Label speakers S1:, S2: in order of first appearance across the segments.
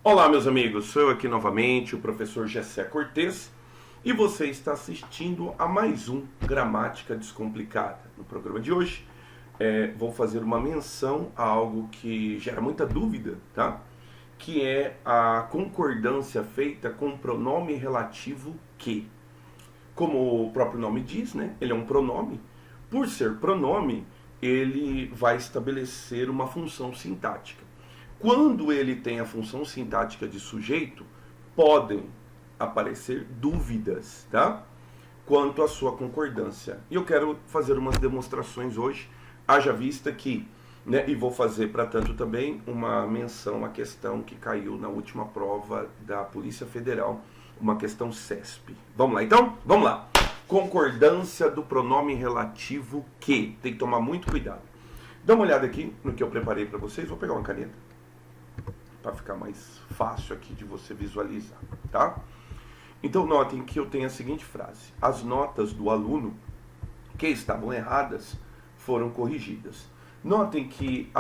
S1: Olá, meus amigos, sou eu aqui novamente, o professor Gessé Cortez, e você está assistindo a mais um Gramática Descomplicada. No programa de hoje, vou fazer uma menção a algo que gera muita dúvida, tá? Que é a concordância feita com o pronome relativo que. Como o próprio nome diz, né? Ele é um pronome. Por ser pronome, ele vai estabelecer uma função sintática. Quando ele tem a função sintática de sujeito, podem aparecer dúvidas, tá? Quanto à sua concordância. E eu quero fazer umas demonstrações hoje, haja vista que, né, e vou fazer, para tanto, também uma menção à questão que caiu na última prova da Polícia Federal, uma questão CESP. Vamos lá, então? Vamos lá. Concordância do pronome relativo que. Tem que tomar muito cuidado. Dá uma olhada aqui no que eu preparei para vocês. Vou pegar uma caneta para ficar mais fácil aqui de você visualizar, tá? Então notem que eu tenho a seguinte frase: as notas do aluno que estavam erradas foram corrigidas. Notem que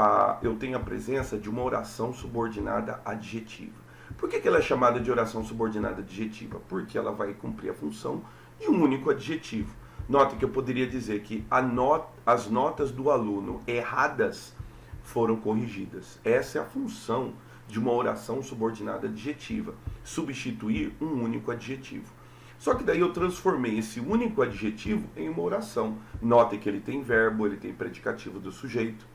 S1: eu tenho a presença de uma oração subordinada adjetiva. Por que ela é chamada de oração subordinada adjetiva? Porque ela vai cumprir a função de um único adjetivo. Notem que eu poderia dizer que as notas do aluno erradas foram corrigidas. Essa é a função de uma oração subordinada adjetiva, substituir um único adjetivo. Só que daí eu transformei esse único adjetivo em uma oração. Notem que ele tem verbo, ele tem predicativo do sujeito.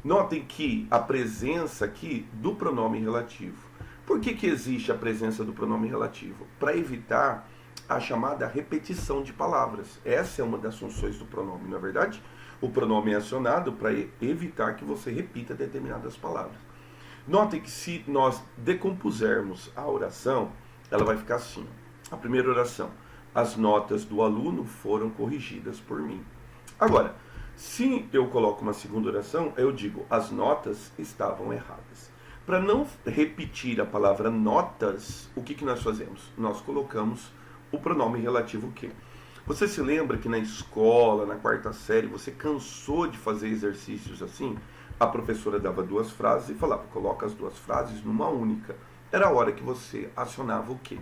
S1: Notem que a presença aqui do pronome relativo. Por que existe a presença do pronome relativo? Para evitar a chamada repetição de palavras. Essa é uma das funções do pronome, não é verdade? O pronome é acionado para evitar que você repita determinadas palavras. Notem que se nós decompusermos a oração, ela vai ficar assim. A primeira oração: as notas do aluno foram corrigidas por mim. Agora, se eu coloco uma segunda oração, eu digo: as notas estavam erradas. Para não repetir a palavra notas, o que nós fazemos? Nós colocamos o pronome relativo que. Você se lembra que na escola, na quarta série, você cansou de fazer exercícios assim? A professora dava duas frases e falava: coloca as duas frases numa única. Era a hora que você acionava o que?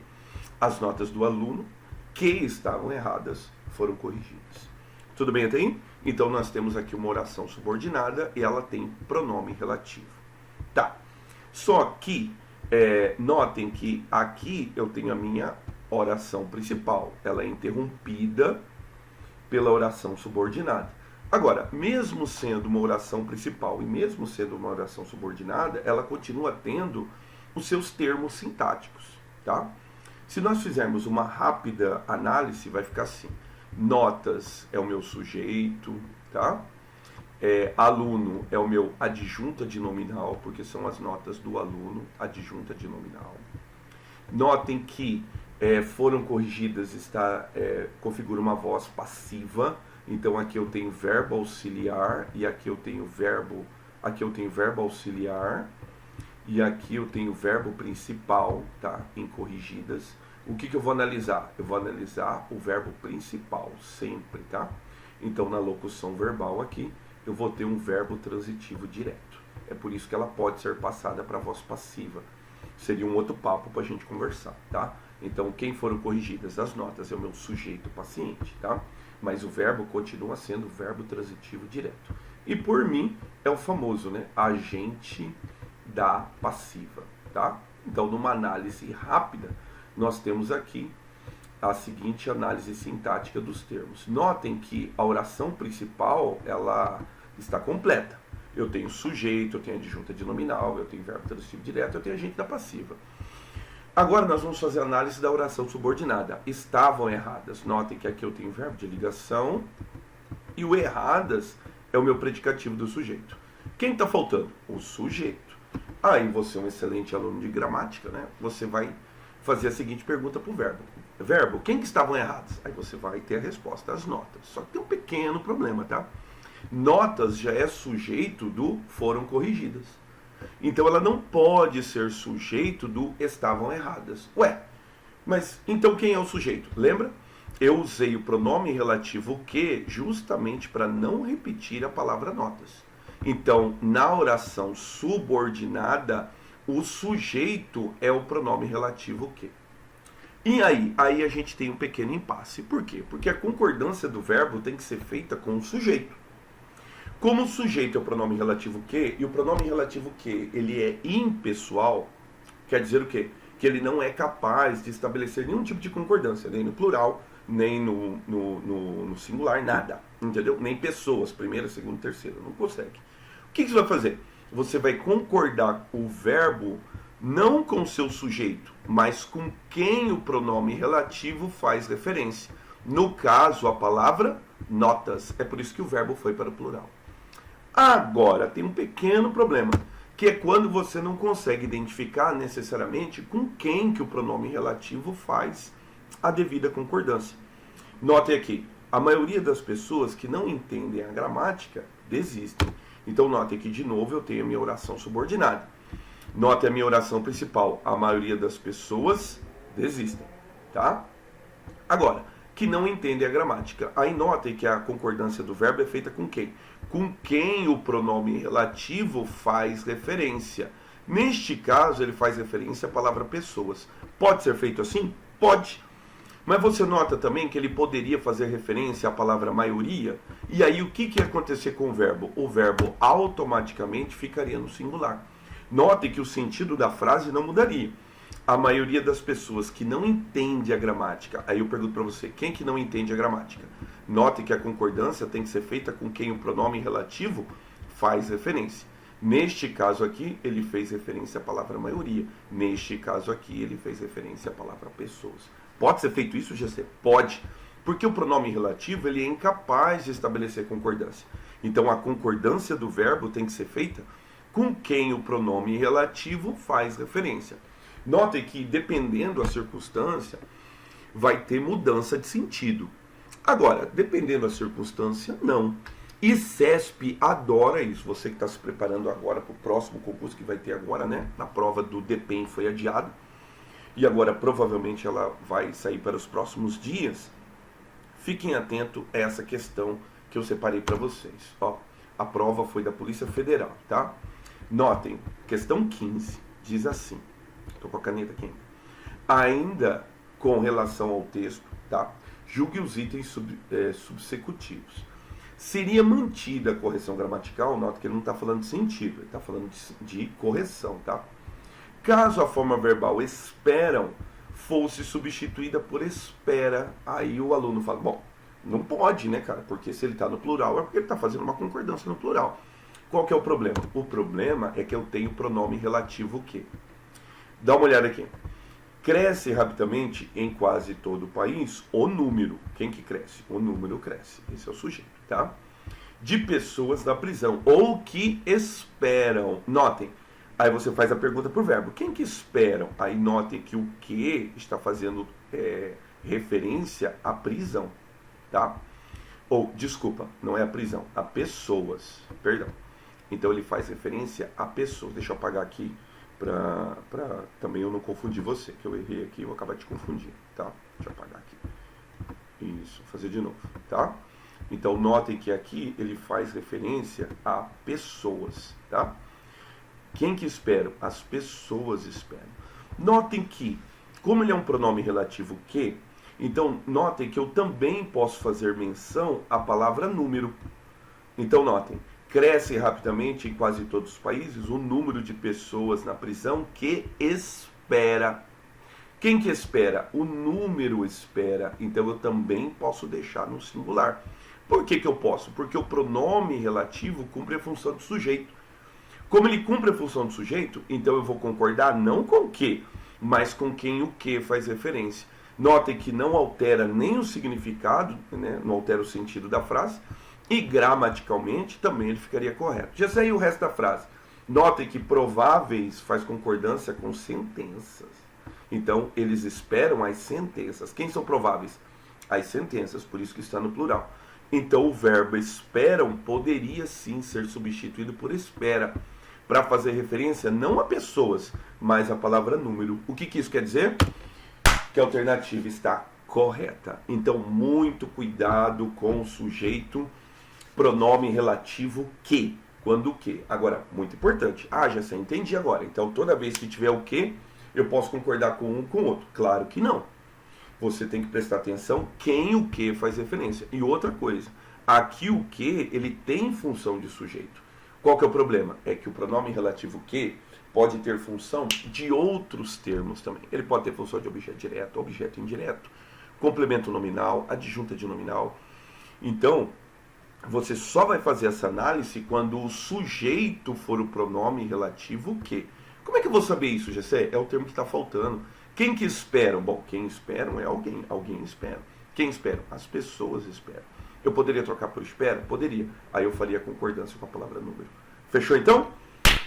S1: As notas do aluno que estavam erradas foram corrigidas. Tudo bem até aí? Então nós temos aqui uma oração subordinada e ela tem pronome relativo. Tá. Só que, notem que aqui eu tenho a minha oração principal. Ela é interrompida pela oração subordinada. Agora, mesmo sendo uma oração principal e mesmo sendo uma oração subordinada, ela continua tendo os seus termos sintáticos, tá? Se nós fizermos uma rápida análise, vai ficar assim: notas é o meu sujeito, tá? Aluno é o meu adjunta de nominal, porque são as notas do aluno, adjunta de nominal. Notem que foram corrigidas, configura uma voz passiva. Então aqui eu tenho verbo auxiliar e aqui eu tenho verbo auxiliar e aqui eu tenho verbo principal, tá? Em corrigidas. O que eu vou analisar? Eu vou analisar o verbo principal sempre, tá? Então na locução verbal aqui eu vou ter um verbo transitivo direto. É por isso que ela pode ser passada para voz passiva. Seria um outro papo para a gente conversar, tá? Então quem foram corrigidas? As notas é o meu sujeito paciente, tá? Mas o verbo continua sendo o verbo transitivo direto. E por mim é o famoso, né, agente da passiva, tá? Então numa análise rápida nós temos aqui a seguinte análise sintática dos termos. Notem que a oração principal ela está completa. Eu tenho sujeito, eu tenho adjunta de nominal, eu tenho verbo transitivo direto, eu tenho agente da passiva. Agora nós vamos fazer a análise da oração subordinada. Estavam erradas. Notem que aqui eu tenho o verbo de ligação e o erradas é o meu predicativo do sujeito. Quem está faltando? O sujeito. Aí você é um excelente aluno de gramática, né? Você vai fazer a seguinte pergunta para o verbo. Verbo, quem que estavam errados? Aí você vai ter a resposta: as notas. Só que tem um pequeno problema, tá? Notas já é sujeito do foram corrigidas. Então ela não pode ser sujeito do estavam erradas. Ué, mas então quem é o sujeito? Lembra? Eu usei o pronome relativo que justamente para não repetir a palavra notas. Então, na oração subordinada, o sujeito é o pronome relativo que. E aí a gente tem um pequeno impasse. Por quê? Porque a concordância do verbo tem que ser feita com o sujeito. Como o sujeito é o pronome relativo que, e o pronome relativo que ele é impessoal, quer dizer o quê? Que ele não é capaz de estabelecer nenhum tipo de concordância, nem no plural, nem no singular, nada. Entendeu? Nem pessoas, primeira, segunda, terceira. Não consegue. O que você vai fazer? Você vai concordar o verbo não com o seu sujeito, mas com quem o pronome relativo faz referência. No caso, a palavra notas. É por isso que o verbo foi para o plural. Agora, tem um pequeno problema, que é quando você não consegue identificar necessariamente com quem que o pronome relativo faz a devida concordância. Notem aqui, a maioria das pessoas que não entendem a gramática desistem. Então notem que de novo eu tenho a minha oração subordinada. Notem a minha oração principal, a maioria das pessoas desistem, tá? Agora, que não entendem a gramática. Aí notem que a concordância do verbo é feita com quem? Com quem o pronome relativo faz referência. Neste caso, ele faz referência à palavra pessoas. Pode ser feito assim? Pode. Mas você nota também que ele poderia fazer referência à palavra maioria? E aí o que ia acontecer com o verbo? O verbo automaticamente ficaria no singular. Note que o sentido da frase não mudaria. A maioria das pessoas que não entende a gramática, aí eu pergunto para você, quem que não entende a gramática? Note que a concordância tem que ser feita com quem o pronome relativo faz referência. Neste caso aqui, ele fez referência à palavra maioria. Neste caso aqui, ele fez referência à palavra pessoas. Pode ser feito isso, GC? Pode. Porque o pronome relativo ele é incapaz de estabelecer concordância. Então a concordância do verbo tem que ser feita com quem o pronome relativo faz referência. Notem que, dependendo da circunstância, vai ter mudança de sentido. Agora, dependendo da circunstância, não. E CESP adora isso. Você que está se preparando agora para o próximo concurso que vai ter agora, né? Na prova do DPEM foi adiada. E agora, provavelmente, ela vai sair para os próximos dias. Fiquem atentos a essa questão que eu separei para vocês. Ó, a prova foi da Polícia Federal, tá? Notem, questão 15, diz assim. Estou com a caneta aqui ainda. Com relação ao texto, tá? Julgue os itens subsecutivos. Seria mantida a correção gramatical? Nota que ele não está falando de sentido, ele está falando de correção, tá? Caso a forma verbal esperam fosse substituída por espera, aí o aluno fala, bom, não pode, né, cara? Porque se ele está no plural é porque ele está fazendo uma concordância no plural. Qual que é o problema? O problema é que eu tenho o pronome relativo que. Dá uma olhada aqui. Cresce rapidamente em quase todo o país o número. Quem que cresce? O número cresce. Esse é o sujeito, tá? De pessoas da prisão. Ou que esperam. Notem. Aí você faz a pergunta para o verbo. Quem que esperam? Aí notem que o que está fazendo referência à prisão, tá? Ou, desculpa, não é a prisão. A pessoas. Perdão. Então ele faz referência a pessoas. Deixa eu apagar aqui. Para também eu não confundir você, que eu errei aqui e vou acabar te confundindo, tá? Deixa eu apagar aqui. Isso, vou fazer de novo, tá? Então, notem que aqui ele faz referência a pessoas, tá? Quem que espera? As pessoas esperam. Notem que, como ele é um pronome relativo que, então, notem que eu também posso fazer menção à palavra número. Então, notem. Cresce rapidamente em quase todos os países o número de pessoas na prisão que espera. Quem que espera? O número espera. Então eu também posso deixar no singular. Por que eu posso? Porque o pronome relativo cumpre a função do sujeito. Como ele cumpre a função do sujeito, então eu vou concordar não com o que, mas com quem o que faz referência. Notem que não altera nem o significado, né? Não altera o sentido da frase. E gramaticalmente também ele ficaria correto. Já saiu o resto da frase. Notem que prováveis faz concordância com sentenças. Então, eles esperam as sentenças. Quem são prováveis? As sentenças, por isso que está no plural. Então, o verbo esperam poderia sim ser substituído por espera, para fazer referência não a pessoas, mas a palavra número. O que isso quer dizer? Que a alternativa está correta. Então, muito cuidado com o sujeito pronome relativo que. quando o que. Agora, muito importante. Já sei, entendi agora. Então, toda vez que tiver o que, eu posso concordar com um com o outro. Claro que não. Você tem que prestar atenção quem o que faz referência. E outra coisa, aqui o que, ele tem função de sujeito. Qual que é o problema? É que o pronome relativo que pode ter função de outros termos também. Ele pode ter função de objeto direto, objeto indireto, complemento nominal, adjunta de nominal. Então, você só vai fazer essa análise quando o sujeito for o pronome relativo que. Como é que eu vou saber isso, Gessé? É o termo que está faltando. Quem que esperam? Bom, quem esperam é alguém. Alguém espera. Quem espera? As pessoas esperam. Eu poderia trocar por espera? Poderia. Aí eu faria concordância com a palavra número. Fechou então?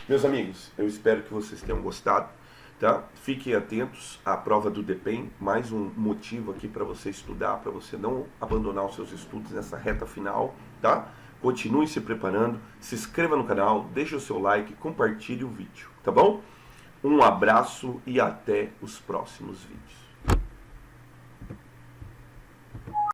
S1: Meus amigos, eu espero que vocês tenham gostado. Tá? Fiquem atentos à prova do DEPEN, mais um motivo aqui para você estudar, para você não abandonar os seus estudos nessa reta final, tá? Continue se preparando, se inscreva no canal, deixe o seu like, compartilhe o vídeo, tá bom? Um abraço e até os próximos vídeos.